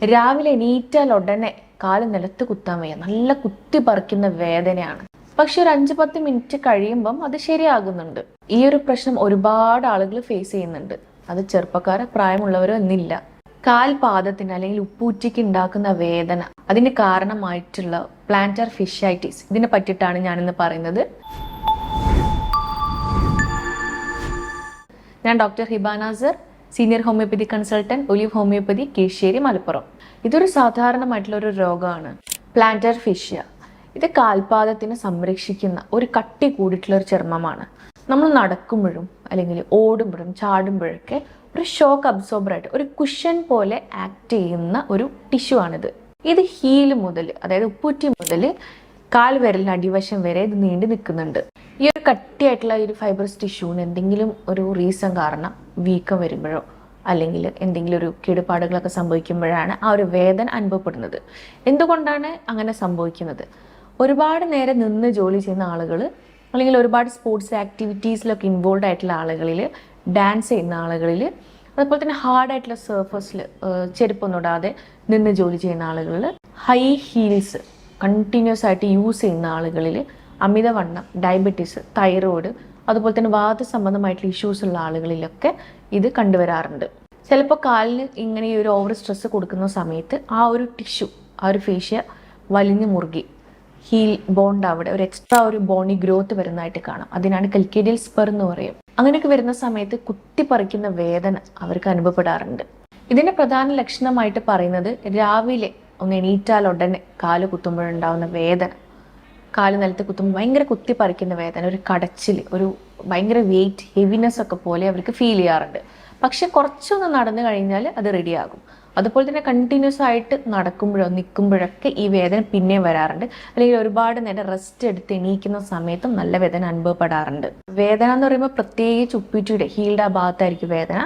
രാവിലെ എണീറ്റാൽ ഉടനെ കാല് നിലത്ത് കുത്താൻ വയ്യ, നല്ല കുത്തി പറിക്കുന്ന വേദനയാണ്. പക്ഷെ ഒരു 5-10 മിനിറ്റ് കഴിയുമ്പം അത് ശരിയാകുന്നുണ്ട്. ഈ ഒരു പ്രശ്നം ഒരുപാട് ആളുകൾ ഫേസ് ചെയ്യുന്നുണ്ട്. അത് ചെറുപ്പക്കാരോ പ്രായമുള്ളവരോ എന്നില്ല. കാൽപാദത്തിന് അല്ലെങ്കിൽ ഉപ്പൂറ്റിക്ക് ഉണ്ടാക്കുന്ന വേദന, അതിന് കാരണമായിട്ടുള്ള പ്ലാന്റർ ഫിഷൈറ്റിസ്, ഇതിനെ പറ്റിയിട്ടാണ് ഞാനിന്ന് പറയുന്നത്. ഞാൻ doctor Hiba Nasar, senior homoeopathy consultant, Olive homoeopathy, Kizhisseri, Malappuram. ഇതൊരു സാധാരണമായിട്ടുള്ള ഒരു രോഗമാണ്, പ്ലാന്റർ ഫിഷ്യ. ഇത് കാൽപാദത്തിനെ സംരക്ഷിക്കുന്ന ഒരു കട്ടി കൂടിയിട്ടുള്ള ഒരു ചർമ്മമാണ്. നമ്മൾ നടക്കുമ്പോഴും അല്ലെങ്കിൽ ഓടുമ്പോഴും ചാടുമ്പോഴൊക്കെ ഒരു ഷോക്ക് അബ്സോർബറായിട്ട് ഒരു കുഷൻ പോലെ ആക്ട് ചെയ്യുന്ന ഒരു ടിഷ്യൂ ആണിത്. ഇത് ഹീൽ മുതൽ, അതായത് ഉപ്പൂറ്റി മുതൽ കാൽ വിരലിന് അടിവശം വരെ ഇത് നീണ്ടു നിൽക്കുന്നുണ്ട്. ഈ ഒരു കട്ടിയായിട്ടുള്ള ഒരു ഫൈബറസ് ടിഷ്യൂവിന് എന്തെങ്കിലും ഒരു റീസൺ കാരണം വീക്കം വരുമ്പോഴോ അല്ലെങ്കിൽ എന്തെങ്കിലും ഒരു കേടുപാടുകളൊക്കെ സംഭവിക്കുമ്പോഴാണ് ആ ഒരു വേദന അനുഭവപ്പെടുന്നത്. എന്തുകൊണ്ടാണ് അങ്ങനെ സംഭവിക്കുന്നത്? ഒരുപാട് നേരം നിന്ന് ജോലി ചെയ്യുന്ന ആളുകൾ, അല്ലെങ്കിൽ ഒരുപാട് സ്പോർട്സ് ആക്ടിവിറ്റീസിലൊക്കെ ഇൻവോൾവ് ആയിട്ടുള്ള ആളുകളിൽ, ഡാൻസ് ചെയ്യുന്ന ആളുകളിൽ, അതുപോലെ തന്നെ ഹാർഡായിട്ടുള്ള സർഫസിൽ ചെരുപ്പൊന്നും ഇടാതെ നിന്ന് ജോലി ചെയ്യുന്ന ആളുകളിൽ, ഹൈ ഹീൽസ് കണ്ടിന്യൂസ് ആയിട്ട് യൂസ് ചെയ്യുന്ന ആളുകളിൽ, അമിതവണ്ണം, ഡയബറ്റീസ്, തൈറോയ്ഡ്, അതുപോലെ തന്നെ വാത സംബന്ധമായിട്ടുള്ള ഇഷ്യൂസ് ഉള്ള ആളുകളിലൊക്കെ ഇത് കണ്ടുവരാറുണ്ട്. ചിലപ്പോൾ കാലിന് ഇങ്ങനെ ഈ ഒരു ഓവർ സ്ട്രെസ് കൊടുക്കുന്ന സമയത്ത് ആ ഒരു ടിഷ്യൂ, ആ ഒരു ഫേഷ്യ വലിഞ്ഞു മുറുകി ഹീൽ ബോണ്ട് അവിടെ ഒരു എക്സ്ട്രാ ഒരു ബോണി ഗ്രോത്ത് വരുന്നതായിട്ട് കാണാം. അതിനാണ് കൽക്കേഡിയൽ സ്പെർ എന്ന് പറയും. അങ്ങനെയൊക്കെ വരുന്ന സമയത്ത് കുത്തിപ്പറിക്കുന്ന വേദന അവർക്ക് അനുഭവപ്പെടാറുണ്ട്. ഇതിന്റെ പ്രധാന ലക്ഷണമായിട്ട് പറയുന്നത് രാവിലെ ഒന്ന് എണീറ്റാൽ ഉടനെ കാല് കുത്തുമ്പോഴുണ്ടാവുന്ന വേദന, കാല് നിലത്ത് കുത്തുമ്പോൾ ഭയങ്കര കുത്തിപ്പറിക്കുന്ന വേദന, ഒരു കടച്ചിൽ, ഒരു ഭയങ്കര വെയിറ്റ്, ഹെവിനെസ് ഒക്കെ പോലെ അവർക്ക് ഫീൽ ചെയ്യാറുണ്ട്. പക്ഷെ കുറച്ചൊന്ന് നടന്നു കഴിഞ്ഞാൽ അത് റെഡിയാകും. അതുപോലെ തന്നെ കണ്ടിന്യൂസ് ആയിട്ട് നടക്കുമ്പോഴോ നിൽക്കുമ്പോഴൊക്കെ ഈ വേദന പിന്നെയും വരാറുണ്ട്. അല്ലെങ്കിൽ ഒരുപാട് നേരം റെസ്റ്റ് എടുത്ത് എണീക്കുന്ന സമയത്തും നല്ല വേദന അനുഭവപ്പെടാറുണ്ട്. വേദന എന്ന് പറയുമ്പോൾ പ്രത്യേകിച്ച് ഉപ്പൂറ്റിയുടെ ഹീൽഡ് ആ ഭാഗത്തായിരിക്കും വേദന.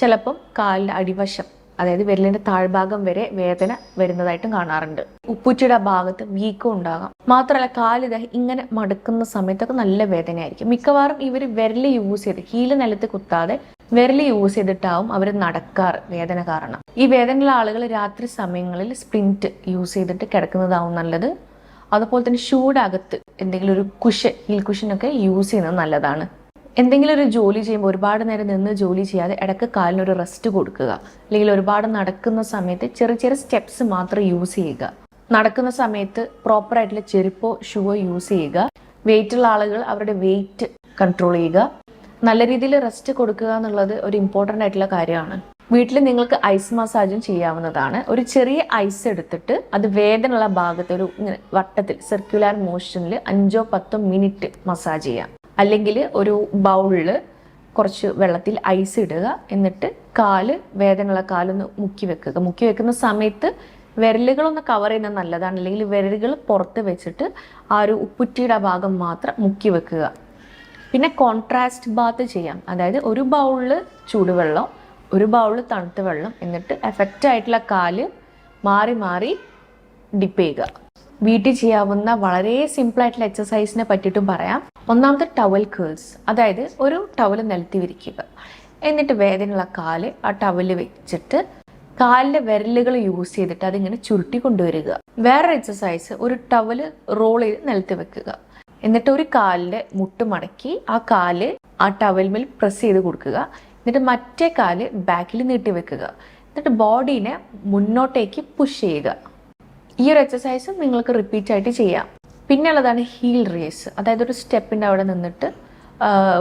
ചിലപ്പം കാലിൻ്റെ അടിവശം, അതായത് വിരലിന്റെ താഴ്ഭാഗം വരെ വേദന വരുന്നതായിട്ടും കാണാറുണ്ട്. ഉപ്പൂറ്റിയുടെ ഭാഗത്ത് വീക്കം ഉണ്ടാകാം. മാത്രമല്ല കാലിത ഇങ്ങനെ മടക്കുന്ന സമയത്തൊക്കെ നല്ല വേദനയായിരിക്കും. മിക്കവാറും ഇവർ വിരല് യൂസ് ചെയ്ത്, ഹീല് നിലത്ത് കുത്താതെ വിരല് യൂസ് ചെയ്തിട്ടാവും അവർ നടക്കാറ് വേദന കാരണം. ഈ വേദനയുള്ള ആളുകൾ രാത്രി സമയങ്ങളിൽ സ്പ്ലിന്റ് യൂസ് ചെയ്തിട്ട് കിടക്കുന്നതാവും നല്ലത്. അതുപോലെ തന്നെ ഷൂയുടെ അകത്ത് എന്തെങ്കിലും ഒരു കുഷൻ, ഹീൽ കുഷനൊക്കെ യൂസ് ചെയ്യുന്നത് നല്ലതാണ്. എന്തെങ്കിലും ഒരു ജോലി ചെയ്യുമ്പോൾ ഒരുപാട് നേരം നിന്ന് ജോലി ചെയ്യാതെ ഇടയ്ക്ക് കാലിനൊരു റെസ്റ്റ് കൊടുക്കുക. അല്ലെങ്കിൽ ഒരുപാട് നടക്കുന്ന സമയത്ത് ചെറിയ ചെറിയ സ്റ്റെപ്സ് മാത്രം യൂസ് ചെയ്യുക. നടക്കുന്ന സമയത്ത് പ്രോപ്പറായിട്ടുള്ള ചെരുപ്പോ ഷൂവോ യൂസ് ചെയ്യുക. വെയിറ്റുള്ള ആളുകൾ അവരുടെ വെയിറ്റ് കൺട്രോൾ ചെയ്യുക. നല്ല രീതിയിൽ റെസ്റ്റ് കൊടുക്കുക എന്നുള്ളത് ഒരു ഇമ്പോർട്ടൻ്റ് ആയിട്ടുള്ള കാര്യമാണ്. വീട്ടിൽ നിങ്ങൾക്ക് ഐസ് മസാജും ചെയ്യാവുന്നതാണ്. ഒരു ചെറിയ ഐസ് എടുത്തിട്ട് അത് വേദനയുള്ള ഭാഗത്ത് ഒരു വട്ടത്തിൽ സർക്കുലർ മോഷനിൽ 5-10 മിനിറ്റ് മസാജ് ചെയ്യാം. അല്ലെങ്കിൽ ഒരു ബൗളിൽ കുറച്ച് വെള്ളത്തിൽ ഐസ് ഇടുക. എന്നിട്ട് വേദനയുള്ള കാലൊന്ന് മുക്കി വെക്കുക. മുക്കി വെക്കുന്ന സമയത്ത് വിരലുകളൊന്ന് കവർ ചെയ്യുന്നത് നല്ലതാണ്. അല്ലെങ്കിൽ വിരലുകൾ പുറത്ത് വെച്ചിട്ട് ആ ഒരു ഉപ്പുറ്റിയുടെ ഭാഗം മാത്രം മുക്കി വെക്കുക. പിന്നെ കോൺട്രാസ്റ്റ് ബാത്ത് ചെയ്യാം. അതായത് ഒരു ബൗളിൽ ചൂടുവെള്ളം, ഒരു ബൗളിൽ തണുത്ത വെള്ളം, എന്നിട്ട് എഫക്റ്റ് ആയിട്ടുള്ള കാല് മാറി മാറി ഡിപ്പ് ചെയ്യുക. വീട്ടിൽ ചെയ്യാവുന്ന വളരെ സിമ്പിളായിട്ടുള്ള എക്സസൈസിനെ പറ്റിയിട്ടും പറയാം. ഒന്നാമത്തെ ടവൽ കേൾസ്, അതായത് ഒരു ടവൽ നിലത്തി വിരിക്കുക. എന്നിട്ട് വേദനയുള്ള കാല് ആ ടവല് വെച്ചിട്ട് കാലിൻ്റെ വിരലുകൾ യൂസ് ചെയ്തിട്ട് അതിങ്ങനെ ചുരുട്ടി കൊണ്ടുവരിക. വേറൊരു എക്സസൈസ്, ഒരു ടവല് റോൾ ചെയ്ത് നിലത്ത് വെക്കുക. എന്നിട്ട് ഒരു കാലിൻ്റെ മുട്ട് മടക്കി ആ കാല് ആ ടവൽമേൽ പ്രസ് ചെയ്ത് കൊടുക്കുക. എന്നിട്ട് മറ്റേ കാല് ബാക്കിൽ നീട്ടി വെക്കുക. എന്നിട്ട് ബോഡീനെ മുന്നോട്ടേക്ക് പുഷ് ചെയ്യുക. ഈ ഒരു എക്സസൈസ് നിങ്ങൾക്ക് റിപ്പീറ്റ് ആയിട്ട് ചെയ്യാം. പിന്നെ ഉള്ളതാണ് ഹീൽ റേസ്. അതായത് ഒരു സ്റ്റെപ്പിൻ്റെ അവിടെ നിന്നിട്ട്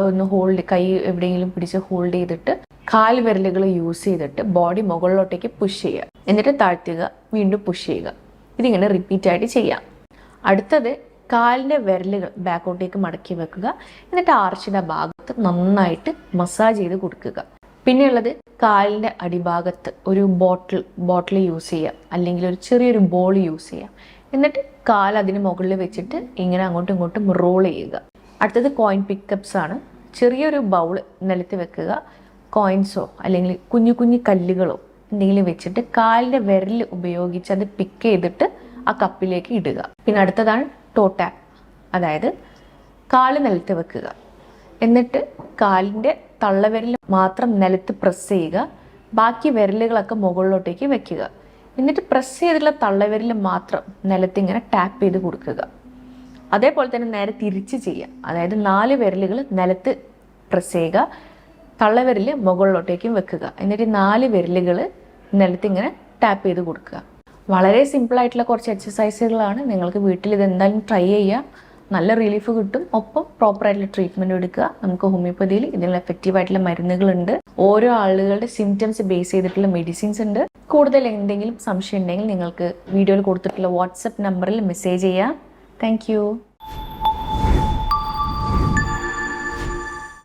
ഒന്ന് കൈ എവിടെയെങ്കിലും പിടിച്ച് ഹോൾഡ് ചെയ്തിട്ട് കാൽ വിരലുകൾ യൂസ് ചെയ്തിട്ട് ബോഡി മുകളിലോട്ടേക്ക് പുഷ് ചെയ്യുക. എന്നിട്ട് താഴ്ത്തുക, വീണ്ടും പുഷ് ചെയ്യുക. ഇതിങ്ങനെ റിപ്പീറ്റ് ആയിട്ട് ചെയ്യാം. അടുത്തത് കാലിൻ്റെ വിരലുകൾ ബാക്കോട്ടേക്ക് മടക്കി വെക്കുക. എന്നിട്ട് ആർച്ചിൻ്റെ ഭാഗത്ത് നന്നായിട്ട് മസാജ് ചെയ്ത് കൊടുക്കുക. പിന്നെയുള്ളത് കാലിൻ്റെ അടിഭാഗത്ത് ഒരു ബോട്ടിൽ യൂസ് ചെയ്യുക. അല്ലെങ്കിൽ ഒരു ചെറിയൊരു ബോൾ യൂസ് ചെയ്യുക. എന്നിട്ട് കാൽ അതിന് മുകളിൽ വെച്ചിട്ട് ഇങ്ങനെ അങ്ങോട്ടും ഇങ്ങോട്ടും റോൾ ചെയ്യുക. അടുത്തത് കോയിൻ പിക്കപ്സ് ആണ്. ചെറിയൊരു ബൗൾ നിലത്ത് വെക്കുക. കോയിൻസോ അല്ലെങ്കിൽ കുഞ്ഞു കുഞ്ഞു കല്ലുകളോ എന്തെങ്കിലും വെച്ചിട്ട് കാലിൻ്റെ വിരൽ ഉപയോഗിച്ച് അത് പിക്ക് ചെയ്തിട്ട് ആ കപ്പിലേക്ക് ഇടുക. പിന്നെ അടുത്തതാണ് ടോ ടാപ്പ്. അതായത് കാല് നിലത്ത് വെക്കുക. എന്നിട്ട് കാലിൻ്റെ തള്ളവിരൽ മാത്രം നിലത്ത് പ്രസ് ചെയ്യുക. ബാക്കി വിരലുകളൊക്കെ മുകളിലോട്ടേക്ക് വെക്കുക. എന്നിട്ട് പ്രസ് ചെയ്തിട്ടുള്ള തള്ളവിരൽ മാത്രം നിലത്തിങ്ങനെ ടാപ്പ് ചെയ്ത് കൊടുക്കുക. അതേപോലെ തന്നെ നേരെ തിരിച്ച് ചെയ്യുക. അതായത് 4 വിരലുകൾ നിലത്ത് പ്രസ് ചെയ്യുക, തള്ളവിരൽ മുകളിലോട്ടേക്കും വെക്കുക. എന്നിട്ട് 4 വിരലുകൾ നിലത്തിങ്ങനെ ടാപ്പ് ചെയ്ത് കൊടുക്കുക. വളരെ സിമ്പിളായിട്ടുള്ള കുറച്ച് എക്സസൈസുകളാണ്. നിങ്ങൾക്ക് വീട്ടിൽ ഇത് എന്തായാലും ട്രൈ ചെയ്യാം. നല്ല റിലീഫ് കിട്ടും. ഒപ്പം പ്രോപ്പറായിട്ടുള്ള ട്രീറ്റ്മെൻറ്റ് എടുക്കുക. നമുക്ക് ഹോമിയോപ്പതിയിൽ ഇതിനുള്ള എഫക്റ്റീവായിട്ടുള്ള മരുന്നുകളുണ്ട്. ഓരോ ആളുകളുടെ സിംറ്റംസ് ബേസ് ചെയ്തിട്ടുള്ള മെഡിസിൻസ് ഉണ്ട്. കൂടുതൽ എന്തെങ്കിലും സംശയം ഉണ്ടെങ്കിൽ നിങ്ങൾക്ക് വീഡിയോയിൽ കൊടുത്തിട്ടുള്ള വാട്സപ്പ് നമ്പറിൽ മെസ്സേജ് ചെയ്യാം. താങ്ക്